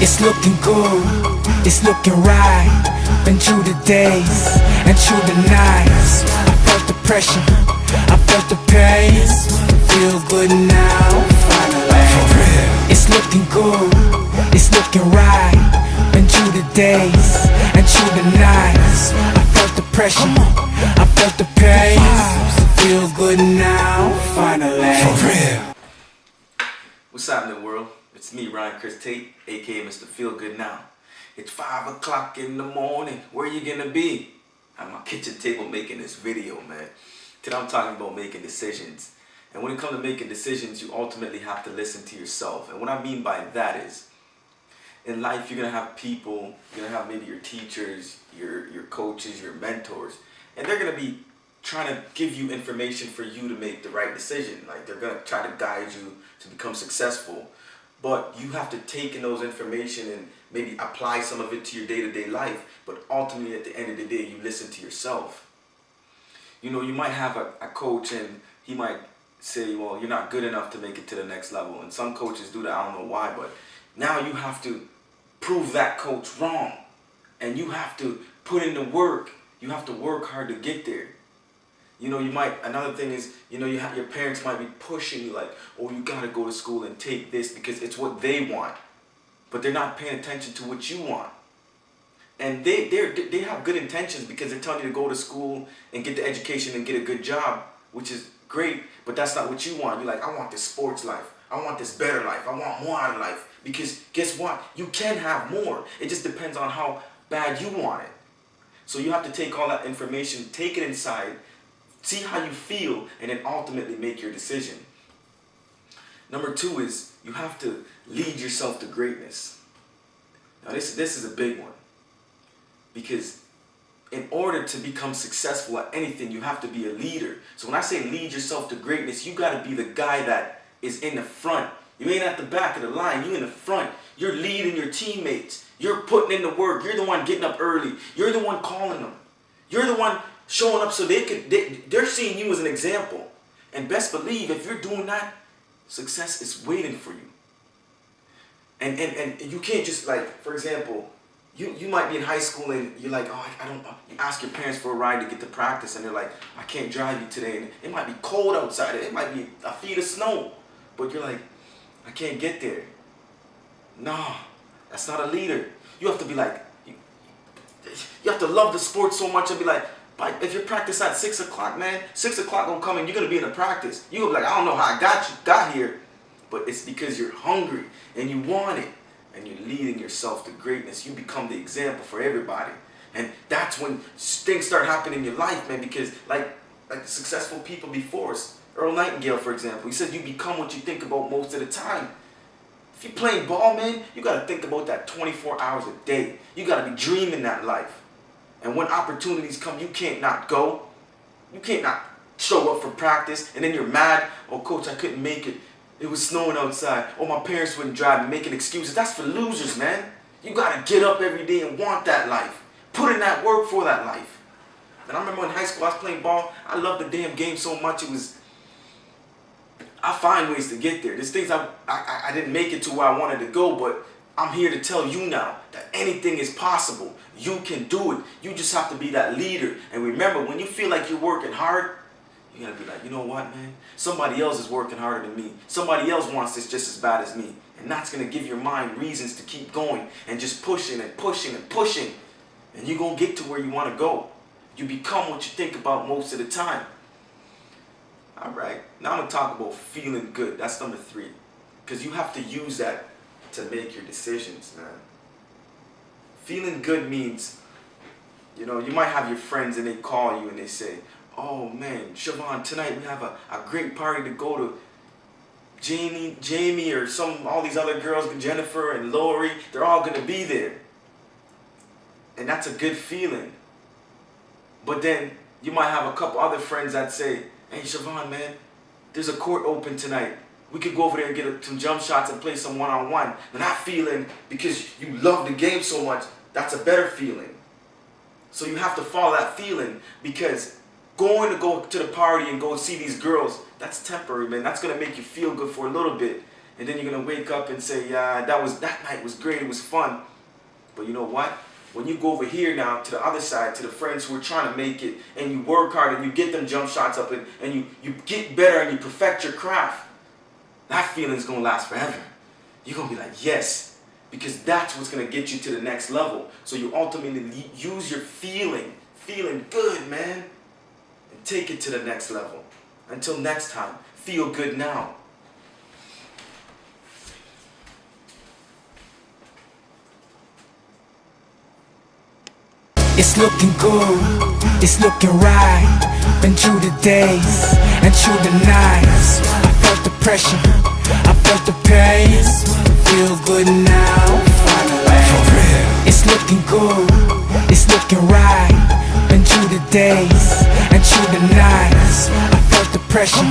It's looking good, it's looking right. Been through the days and through the nights. I felt the pressure, I felt the pain. Feel good now, finally. It's looking good, it's looking right. Been through the days and through the nights. I felt the pressure, I felt the pain. Feel good now, finally. For real. What's happening, world? It's me, Ryan Chris Tate, aka Mr. Feel Good Now. It's 5 o'clock in the morning. Where you gonna be? At my kitchen table making this video, man. Today I'm talking about making decisions. And when it comes to making decisions, you ultimately have to listen to yourself. And what I mean by that is, in life you're gonna have people, you're gonna have maybe your teachers, your coaches, your mentors, and they're gonna be trying to give you information for you to make the right decision. Like, they're gonna try to guide you to become successful. But you have to take in those information and maybe apply some of it to your day-to-day life. But ultimately, at the end of the day, you listen to yourself. You know, you might have a coach and he might say, well, you're not good enough to make it to the next level. And some coaches do that, I don't know why. But now you have to prove that coach wrong. And you have to put in the work. You have to work hard to get there. You know, another thing is, you know, your parents might be pushing you like, oh, you gotta go to school and take this because it's what they want. But they're not paying attention to what you want. And they have good intentions because they're telling you to go to school and get the education and get a good job, which is great, but that's not what you want. You're like, I want this sports life. I want this better life. I want more out of life. Because guess what? You can have more. It just depends on how bad you want it. So you have to take all that information, take it inside, see how you feel, and then ultimately make your decision. Number 2 is you have to lead yourself to greatness. Now this is a big one. Because in order to become successful at anything, you have to be a leader. So when I say lead yourself to greatness, you got to be the guy that is in the front. You ain't at the back of the line, you in the front. You're leading your teammates. You're putting in the work. You're the one getting up early. You're the one calling them. You're the one showing up so they're seeing you as an example. And best believe, if you're doing that, success is waiting for you. And you can't just, like, for example, you might be in high school and you're like, oh, you ask your parents for a ride to get to practice and they're like, I can't drive you today. And it might be cold outside. It might be a feet of snow. But you're like, I can't get there. No, that's not a leader. You have to be like, you have to love the sport so much and be like, if you practice at 6 o'clock, man, 6 o'clock gonna come and you're gonna be in the practice. You're gonna be like, I don't know how I got here, but it's because you're hungry and you want it and you're leading yourself to greatness. You become the example for everybody. And that's when things start happening in your life, man, because like the successful people before us, Earl Nightingale, for example, he said you become what you think about most of the time. If you're playing ball, man, you gotta think about that 24 hours a day. You gotta be dreaming that life. And when opportunities come, you can't not go. You can't not show up for practice. And then you're mad. Oh, coach, I couldn't make it. It was snowing outside. Oh, my parents wouldn't drive me, making excuses. That's for losers, man. You got to get up every day and want that life. Put in that work for that life. And I remember in high school, I was playing ball. I loved the damn game so much. I find ways to get there. There's things I didn't make it to where I wanted to go, but I'm here to tell you now that anything is possible. You can do it. You just have to be that leader. And remember, when you feel like you're working hard, you're going to be like, you know what, man? Somebody else is working harder than me. Somebody else wants this just as bad as me. And that's going to give your mind reasons to keep going and just pushing and pushing and pushing. And you're going to get to where you want to go. You become what you think about most of the time. All right. Now I'm going to talk about feeling good. That's number 3. Because you have to use that to make your decisions, man. Feeling good means, you know, you might have your friends and they call you and they say, oh man, Siobhan, tonight we have a great party to go to. Jamie or all these other girls, Jennifer and Lori, they're all gonna be there. And that's a good feeling. But then you might have a couple other friends that say, hey Siobhan, man, there's a court open tonight. We could go over there and get some jump shots and play some one-on-one. And that feeling, because you love the game so much, that's a better feeling. So you have to follow that feeling, because going to go to the party and go see these girls, that's temporary, man. That's going to make you feel good for a little bit. and then you're gonna wake up and say, yeah, that night was great, it was fun. But you know what? When you go over here now to the other side, to the friends who are trying to make it, and you work hard and you get them jump shots up and you get better and you perfect your craft, that feeling's gonna last forever. You're gonna be like, yes, because that's what's gonna get you to the next level. So you ultimately use your feeling good, man, and take it to the next level. Until next time, feel good now. It's looking good, it's looking right. Been through the days and through the nights. I felt the pressure, I felt the pain. Feel good now, finally. It's looking good, it's looking right. Been through the days and through the nights. I felt the pressure,